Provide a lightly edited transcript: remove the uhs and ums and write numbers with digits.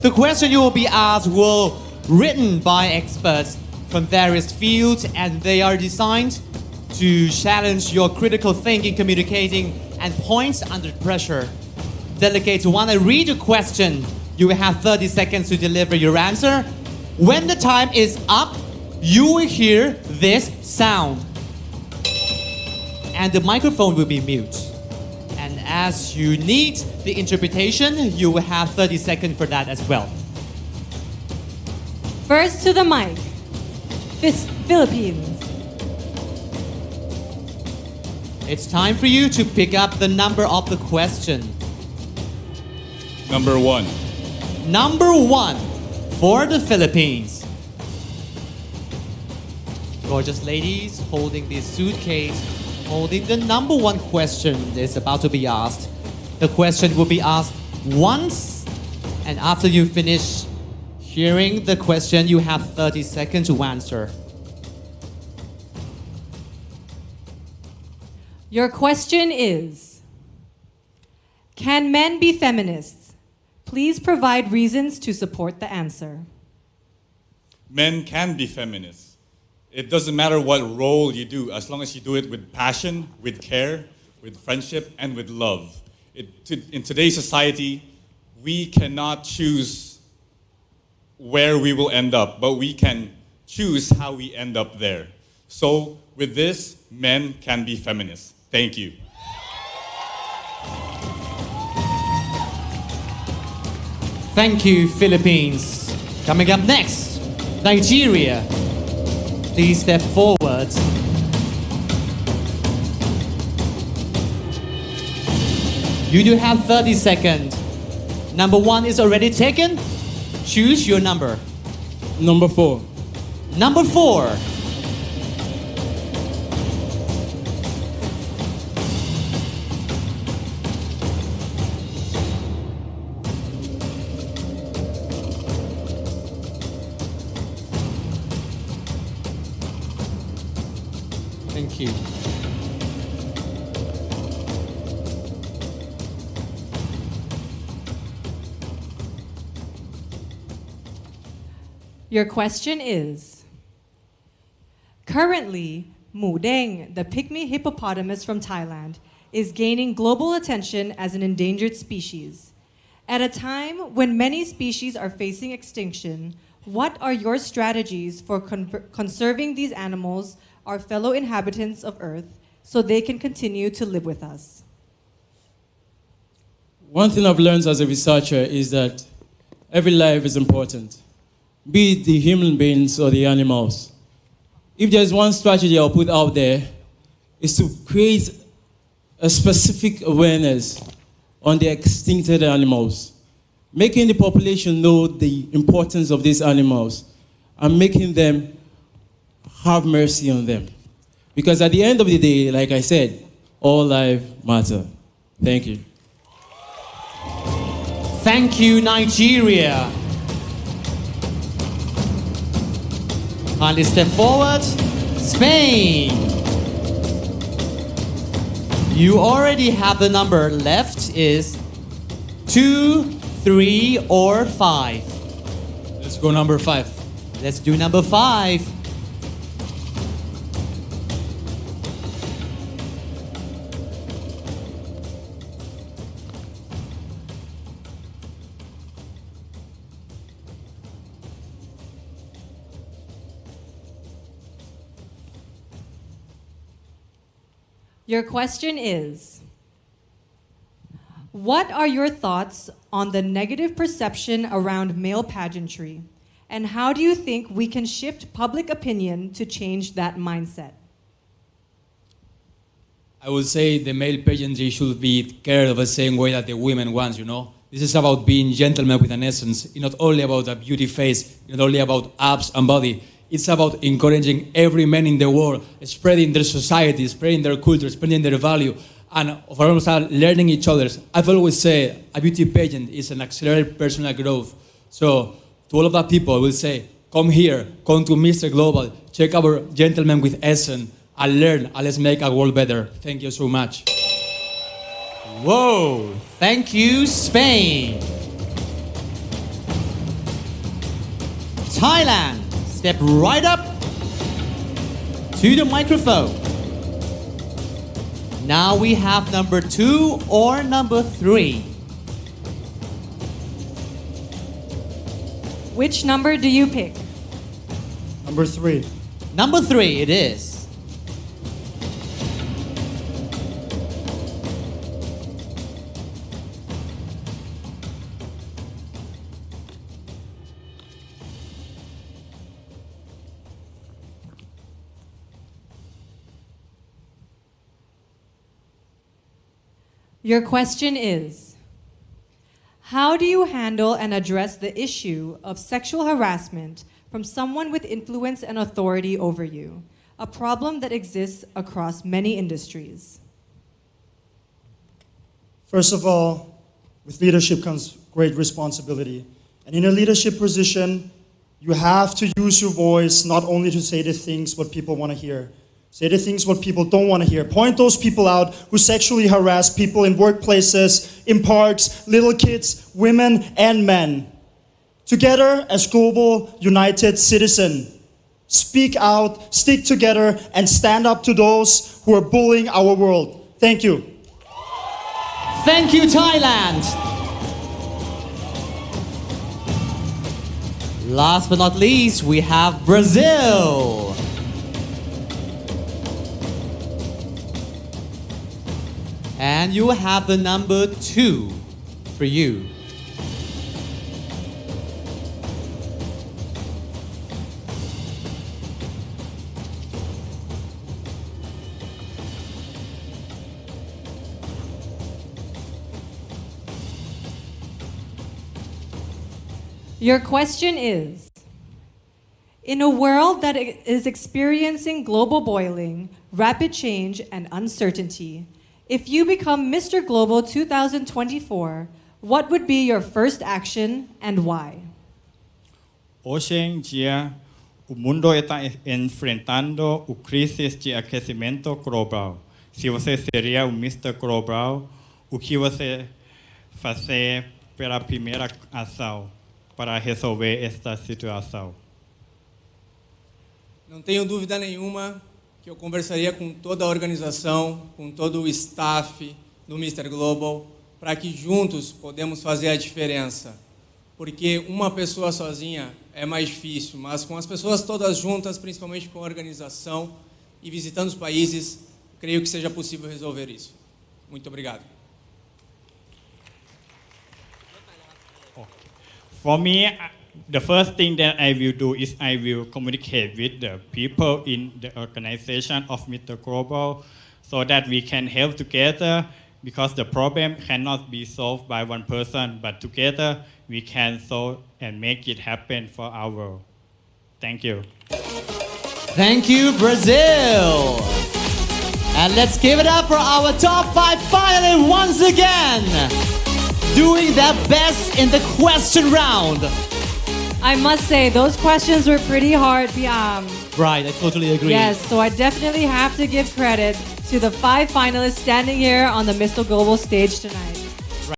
The question you will be asked were written by experts from various fields, and they are designed to challenge your critical thinking, communicating, and points under pressure. Delegate one, I read your question. You will have 30 seconds to deliver your answer. When the time is up, you will hear this sound. And the microphone will be mute. And as you need the interpretation, you will have 30 seconds for that as well. First to the mic, Philippines. It's time for you to pick up the number of the question. Number 1. Number 1 for the Philippines. Gorgeous ladies holding this suitcase, holding the number 1 question is about to be asked. The question will be asked once, and after you finish hearing the question, you have 30 seconds to answer. Your question is, can men be feminists? Please provide reasons to support the answer. Men can be feminists. It doesn't matter what role you do, as long as you do it with passion, with care, with friendship, and with love. In today's society, we cannot choose where we will end up, but we can choose how we end up there. So with this, men can be feminists. Thank you. Thank you, Philippines. Coming up next, Nigeria. Please step forward. You do have 30 seconds. Number 1 is already taken. Choose your number. Number 4. Number 4. Thank you. Your question is, currently, Mudeng, the pygmy hippopotamus from Thailand, is gaining global attention as an endangered species. At a time when many species are facing extinction, what are your strategies for conserving these animals, our fellow inhabitants of Earth, so they can continue to live with us? One thing I've learned as a researcher is that every life is important, be it the human beings or the animals. If there's one strategy I'll put out there, is to create a specific awareness on the extincted animals, making the population know the importance of these animals and making them have mercy on them. Because at the end of the day, like I said, all life matter. Thank you. Thank you, Nigeria. Kindly step forward. Spain. You already have the number. Left is 2, 3, or 5. Let's go number 5. Let's do number 5. Your question is, what are your thoughts on the negative perception around male pageantry? And how do you think we can shift public opinion to change that mindset? I would say the male pageantry should be cared of the same way that the women want, you know? This is about being gentlemen with an essence. It's not only about a beauty face, not only about abs and body. It's about encouraging every man in the world, spreading their society, spreading their culture, spreading their value, and for almost learning each other. I've always said a beauty pageant is an accelerated personal growth. So to all of that people, I will say, come here, come to Mr. Global, check our Gentlemen with Essence, and learn, and let's make our world better. Thank you so much. Whoa, thank you, Spain. Thailand, step right up to the microphone. Now we have number 2 or number 3. Which number do you pick? Number 3. Number 3 it is. Your question is, how do you handle and address the issue of sexual harassment from someone with influence and authority over you, a problem that exists across many industries? First of all, with leadership comes great responsibility. And in a leadership position, you have to use your voice not only to say the things what people want to hear, say the things what people don't want to hear. Point those people out who sexually harass people in workplaces, in parks, little kids, women, and men. Together as global united citizens, speak out, stick together, and stand up to those who are bullying our world. Thank you. Thank you, Thailand. Last but not least, we have Brazil. And you have the number 2 for you. Your question is, in a world that is experiencing global boiling, rapid change, and uncertainty, if you become Mr. Global 2024, what would be your first action and why? Hoje em dia, o mundo está enfrentando a crise de aquecimento global. Se você seria o Mr. Global, o que você fazer pela primeira ação para resolver esta situação? Não tenho dúvida nenhuma que eu conversaria com toda a organização, com todo o staff do Mr. Global, para que juntos podemos fazer a diferença. Porque uma pessoa sozinha é mais difícil, mas com as pessoas todas juntas, principalmente com a organização e visitando os países, creio que seja possível resolver isso. Muito obrigado. For me, the first thing that I will do is I will communicate with the people in the organization of Mr. Global so that we can help together, because the problem cannot be solved by one person, but together we can solve and make it happen for our world. Thank you. Thank you, Brazil. And let's give it up for our top 5 finalists once again, doing their best in the question round. I must say, those questions were pretty hard. Right, I totally agree. Yes, so I definitely have to give credit to the 5 finalists standing here on the Mr. Global stage tonight.